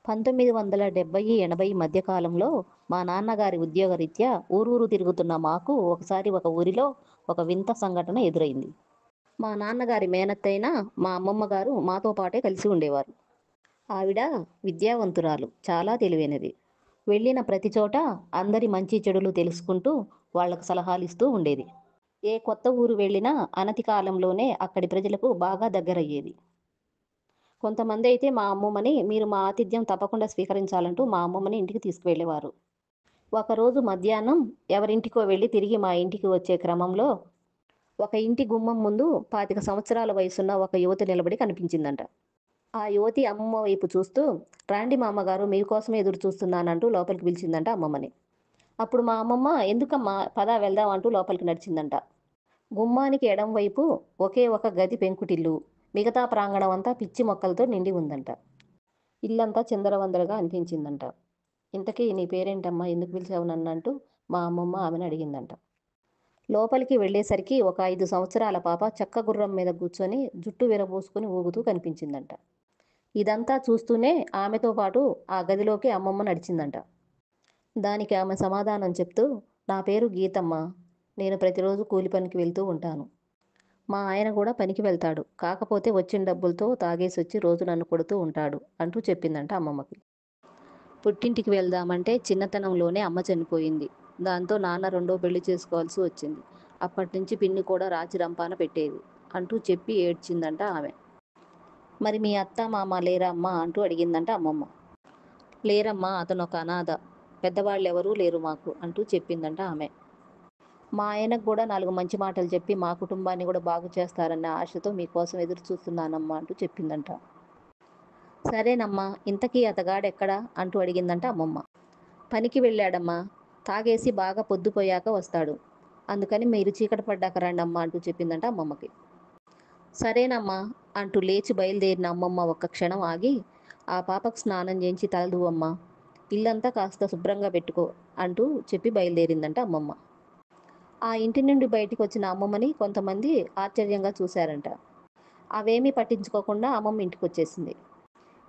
1970, 80 మధ్య కాలంలో మా నాన్నగారి ఉద్యోగరీత్యా ఊరూరు తిరుగుతున్న మాకు ఒకసారి ఒక ఊరిలో ఒక వింత సంఘటన ఎదురైంది. మా నాన్నగారి మేనత్తైన మా అమ్మమ్మ గారు మాతో పాటే కలిసి ఉండేవారు. ఆవిడ విద్యావంతురాలు, చాలా తెలివైనది. వెళ్ళిన ప్రతి చోట అందరి మంచి చెడులు తెలుసుకుంటూ వాళ్లకు సలహాలిస్తూ ఉండేది. ఏ కొత్త ఊరు వెళ్ళినా అనతి కాలంలోనే అక్కడి ప్రజలకు బాగా దగ్గరయ్యేది. కొంతమంది అయితే మా అమ్మమ్మని మీరు మా ఆతిథ్యం తప్పకుండా స్వీకరించాలంటూ మా అమ్మమ్మని ఇంటికి తీసుకువెళ్ళేవారు. ఒకరోజు మధ్యాహ్నం ఎవరింటికో వెళ్ళి తిరిగి మా ఇంటికి వచ్చే క్రమంలో ఒక ఇంటి గుమ్మం ముందు 25 సంవత్సరాల వయసున్న ఒక యువతి నిలబడి కనిపించిందంట. ఆ యువతి అమ్మమ్మ వైపు చూస్తూ, "రాండి మా అమ్మగారు, మీకోసమే ఎదురు చూస్తున్నానంటూ" లోపలికి పిలిచిందంట అమ్మమ్మని. అప్పుడు మా అమ్మమ్మ, "ఎందుకమ్మా, పద వెళ్దాం" అంటూ లోపలికి నడిచిందంట. గుమ్మానికి ఎడం వైపు ఒకే ఒక గది పెంకుటిల్లు, మిగతా ప్రాంగణం అంతా పిచ్చి మొక్కలతో నిండి ఉందంట. ఇల్లంతా చిందరవందరగా అనిపించిందంట. "ఇంతకీ నీ పేరేంటమ్మా, ఎందుకు పిలిచావు నన్ను" అంటూ మా అమ్మమ్మ ఆమెను అడిగిందంట. లోపలికి వెళ్ళేసరికి ఒక 5 సంవత్సరాల పాప చెక్క గుర్రం మీద కూర్చొని జుట్టు విరబోసుకుని ఊగుతూ కనిపించిందంట. ఇదంతా చూస్తూనే ఆమెతో పాటు ఆ గదిలోకి అమ్మమ్మ నడిచిందంట. దానికి ఆమె సమాధానం చెప్తూ, "నా పేరు గీతమ్మ. నేను ప్రతిరోజు కూలి పనికి వెళ్తూ ఉంటాను. మా ఆయన కూడా పనికి వెళ్తాడు. కాకపోతే వచ్చిన డబ్బులతో తాగేసొచ్చి రోజు నన్ను కొడుతూ ఉంటాడు" అంటూ చెప్పిందంట అమ్మమ్మకి. పుట్టింటికి వెళ్దామంటే చిన్నతనంలోనే అమ్మ చనిపోయింది. దాంతో నాన్న రెండో పెళ్లి చేసుకోవాల్సి వచ్చింది. అప్పటినుంచి పిన్ని కూడా రాచి రంపాన పెట్టేది అంటూ చెప్పి ఏడ్చిందంట ఆమె. "మరి మీ అత్త మామ లేరా అమ్మా" అంటూ అడిగిందంట అమ్మమ్మ. "లేరమ్మా, అతనొక అనాథ. పెద్దవాళ్ళెవరూ లేరు మాకు" అంటూ చెప్పిందంట ఆమె. "మా ఆయనకు కూడా 4 మంచి మాటలు చెప్పి మా కుటుంబాన్ని కూడా బాగు చేస్తారన్న ఆశతో మీకోసం ఎదురు చూస్తున్నానమ్మా" అంటూ చెప్పిందంట. "సరేనమ్మా, ఇంతకీ అతగాడెక్కడా" అంటూ అడిగిందంట అమ్మమ్మ. "పనికి వెళ్ళాడమ్మా. తాగేసి బాగా పొద్దుపోయాక వస్తాడు. అందుకని మీరు చీకటి పడ్డాక రండమ్మా" అంటూ చెప్పిందంట అమ్మమ్మకి. "సరేనమ్మా" అంటూ లేచి బయలుదేరిన అమ్మమ్మ ఒక్క క్షణం ఆగి, "ఆ పాపకు స్నానం చేయించి తలదువ్వమ్మా, ఇల్లంతా కాస్త శుభ్రంగా పెట్టుకో" అంటూ చెప్పి బయలుదేరిందంట అమ్మమ్మ. ఆ ఇంటి నుండి బయటికి వచ్చిన అమ్మమ్మని కొంతమంది ఆశ్చర్యంగా చూశారంట. అవేమీ పట్టించుకోకుండా అమ్మమ్మ ఇంటికొచ్చేసింది.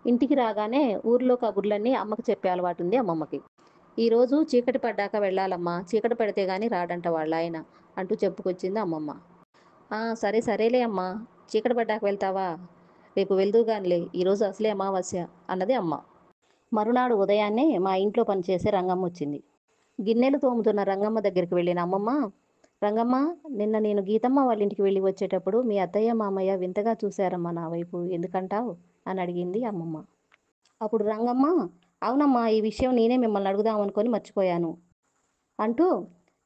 ఇంటికి రాగానే ఊర్లో కబుర్లన్నీ అమ్మకు చెప్పే అలవాటుంది అమ్మమ్మకి. "ఈరోజు చీకటి పడ్డాక వెళ్ళాలమ్మా, చీకటి పడితే గాని రాడంట వాళ్ళాయన" అంటూ చెప్పుకొచ్చింది అమ్మమ్మ. "ఆ, సరే సరేలే అమ్మా, చీకటి పడ్డాక వెళ్తావా? రేపు వెళ్దువుగానిలే, ఈరోజు అసలే అమావాస్య" అన్నది అమ్మ. మరునాడు ఉదయాన్నే మా ఇంట్లో పనిచేసే రంగమ్మ వచ్చింది. గిన్నెలు తోముతున్న రంగమ్మ దగ్గరికి వెళ్ళిన అమ్మమ్మ, "రంగమ్మ, నిన్న నేను గీతమ్మ వాళ్ళ ఇంటికి వెళ్ళి వచ్చేటప్పుడు మీ అత్తయ్య మామయ్య వింతగా చూశారమ్మా నా వైపు, ఎందుకంటావు" అని అడిగింది అమ్మమ్మ. అప్పుడు రంగమ్మ, "అవునమ్మా, ఈ విషయం నేనే మిమ్మల్ని అడుగుదామనుకొని మర్చిపోయాను" అంటూ,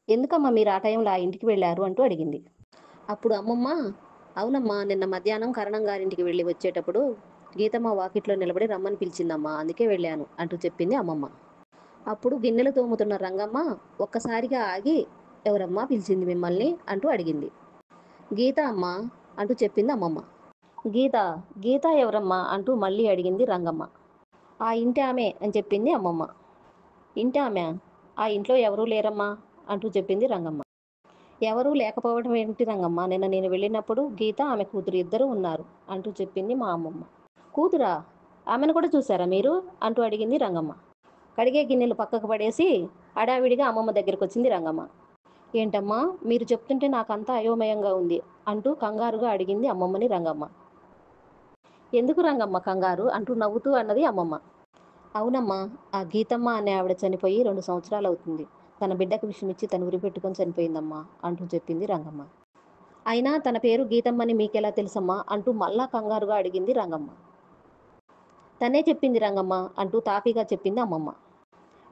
"ఎందుకమ్మా మీరు ఆ టైంలో ఆ ఇంటికి వెళ్ళారు" అంటూ అడిగింది. అప్పుడు అమ్మమ్మ, "అవునమ్మా, నిన్న మధ్యాహ్నం కరణం గారింటికి వెళ్ళి వచ్చేటప్పుడు గీతమ్మ వాకిట్లో నిలబడి రమ్మని పిలిచిందమ్మా, అందుకే వెళ్ళాను" అంటూ చెప్పింది అమ్మమ్మ. అప్పుడు గిన్నెలు తోముతున్న రంగమ్మ ఒక్కసారిగా ఆగి, "ఎవరమ్మా పిలిచింది మిమ్మల్ని" అంటూ అడిగింది. "గీత అమ్మా" అంటూ చెప్పింది అమ్మమ్మ. "గీత? గీత ఎవరమ్మా" అంటూ మళ్ళీ అడిగింది రంగమ్మ. "ఆ ఇంటి ఆమె" అని చెప్పింది అమ్మమ్మ. "ఇంటి ఆమె? ఆ ఇంట్లో ఎవరూ లేరమ్మా" అంటూ చెప్పింది రంగమ్మ. "ఎవరూ లేకపోవడం ఏంటి రంగమ్మ, నిన్న నేను వెళ్ళినప్పుడు గీత, ఆమె కూతురు ఇద్దరూ ఉన్నారు" అంటూ చెప్పింది మా అమ్మమ్మ. "కూతురా? ఆమెను కూడా చూశారా మీరు" అంటూ అడిగింది రంగమ్మ. కడిగే గిన్నెలు పక్కకు పడేసి హడావిడిగా అమ్మమ్మ దగ్గరికి వచ్చింది రంగమ్మ. "ఏంటమ్మా, మీరు చెప్తుంటే నాకంతా అయోమయంగా ఉంది" అంటూ కంగారుగా అడిగింది అమ్మమ్మని రంగమ్మ. "ఎందుకు రంగమ్మ కంగారు" అంటూ నవ్వుతూ అన్నది అమ్మమ్మ. "అవునమ్మా, ఆ గీతమ్మ అనే ఆవిడ చనిపోయి 2 సంవత్సరాలు అవుతుంది. తన బిడ్డకు విషమిచ్చి తను ఉరిపెట్టుకొని చనిపోయిందమ్మా" అంటూ చెప్పింది రంగమ్మ. "అయినా తన పేరు గీతమ్మని మీకెలా తెలుసమ్మా" అంటూ మళ్ళా కంగారుగా అడిగింది రంగమ్మ. "తనే చెప్పింది రంగమ్మ" అంటూ తాపీగా చెప్పింది అమ్మమ్మ.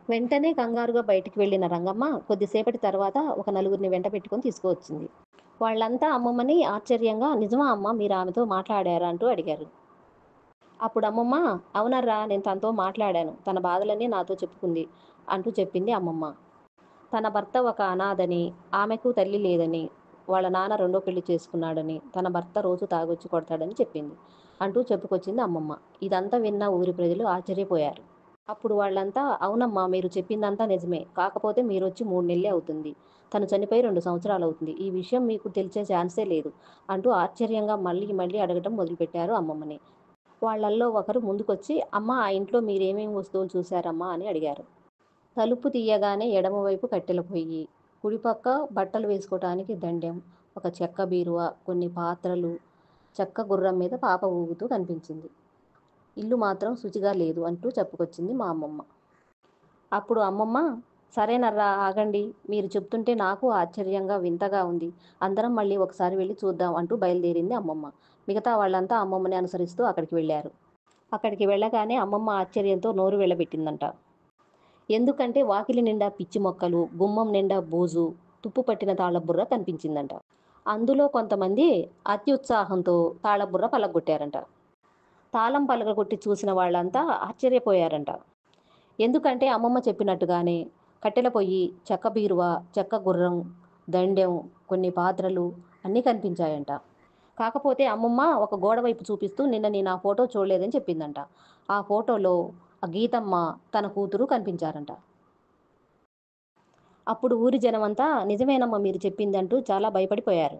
వెంటనే కంగారుగా బయటికి వెళ్ళిన రంగమ్మ కొద్దిసేపటి తర్వాత ఒక నలుగురిని వెంట పెట్టుకొని తీసుకువచ్చింది. వాళ్ళంతా అమ్మమ్మని ఆశ్చర్యంగా, "నిజమా అమ్మ, మీరు ఆమెతో మాట్లాడారా" అంటూ అడిగారు. అప్పుడు అమ్మమ్మ, "అవునర్రా, నేను తనతో మాట్లాడాను. తన బాధలన్నీ నాతో చెప్పుకుంది" అంటూ చెప్పింది అమ్మమ్మ. తన భర్త ఒక అనాథని, ఆమెకు తల్లి లేదని, వాళ్ళ నాన్న రెండో పెళ్లి చేసుకున్నాడని, తన భర్త రోజు తాగొచ్చి కొడతాడని చెప్పింది అంటూ చెప్పుకొచ్చింది అమ్మమ్మ. ఇదంతా విన్న ఊరి ప్రజలు ఆశ్చర్యపోయారు. అప్పుడు వాళ్ళంతా, "అవునమ్మా, మీరు చెప్పిందంతా నిజమే. కాకపోతే మీరొచ్చి 3 నెలలే అవుతుంది. తను చనిపోయి 2 సంవత్సరాలు అవుతుంది. ఈ విషయం మీకు తెలిసే ఛాన్సే లేదు" అంటూ ఆశ్చర్యంగా మళ్ళీ మళ్ళీ అడగటం మొదలుపెట్టారు అమ్మమ్మని. వాళ్ళల్లో ఒకరు ముందుకొచ్చి, అమ్మా ఆ ఇంట్లో మీరేమేమి వస్తువులు చూశారమ్మా అని అడిగారు. తలుపు తీయగానే ఎడమవైపు కట్టెల పొయ్యి, కుడిపక్క బట్టలు వేసుకోవటానికి దండెం, ఒక చెక్క బీరువా, కొన్ని పాత్రలు, చెక్క గుర్రం మీద పాప ఊగుతూ కనిపించింది. ఇల్లు మాత్రం శుచిగా లేదు అంటూ చెప్పుకొచ్చింది మా అమ్మమ్మ. అప్పుడు అమ్మమ్మ, సరేనర్రా ఆగండి, మీరు చెప్తుంటే నాకు ఆశ్చర్యంగా వింతగా ఉంది. అందరం మళ్ళీ ఒకసారి వెళ్ళి చూద్దాం అంటూ బయలుదేరింది అమ్మమ్మ. మిగతా వాళ్ళంతా అమ్మమ్మని అనుసరిస్తూ అక్కడికి వెళ్ళారు. అక్కడికి వెళ్ళగానే అమ్మమ్మ ఆశ్చర్యంతో నోరు వెళ్ళబెట్టిందంట. ఎందుకంటే వాకిలి నిండా పిచ్చి మొక్కలు, గుమ్మం నిండా బూజు, తుప్పు పట్టిన తాళబుర్ర కనిపించిందంట. అందులో కొంతమంది అత్యుత్సాహంతో తాళబుర్ర పలగొట్టారంట. తాళం పలగొట్టి చూసిన వాళ్ళంతా ఆశ్చర్యపోయారంట. ఎందుకంటే అమ్మమ్మ చెప్పినట్టుగానే కట్టెల పొయ్యి, చెక్క బీరువా, చెక్క గుర్రం, దండెం, కొన్ని పాత్రలు అన్నీ కనిపించాయంట. కాకపోతే అమ్మమ్మ ఒక గోడ వైపు చూపిస్తూ నిన్న నేను ఆ ఫోటో చూడలేదని చెప్పిందంట. ఆ ఫోటోలో ఆ గీతమ్మ తన కూతురు కనిపించారంట. అప్పుడు ఊరి జనమంతా నిజమేనమ్మా మీరు చెప్పిందంటూ చాలా భయపడిపోయారు.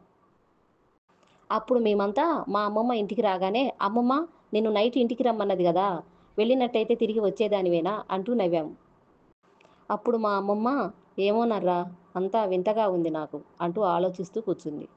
అప్పుడు మేమంతా మా అమ్మమ్మ ఇంటికి రాగానే, అమ్మమ్మ నిన్ను నైట్ ఇంటికి రమ్మన్నది కదా, వెళ్ళినట్టయితే తిరిగి వచ్చేదానివేనా అంటూ నవ్వాము. అప్పుడు మా అమ్మమ్మ, ఏమోనర్రా, అంతా వింతగా ఉంది నాకు అంటూ ఆలోచిస్తూ కూర్చుంది.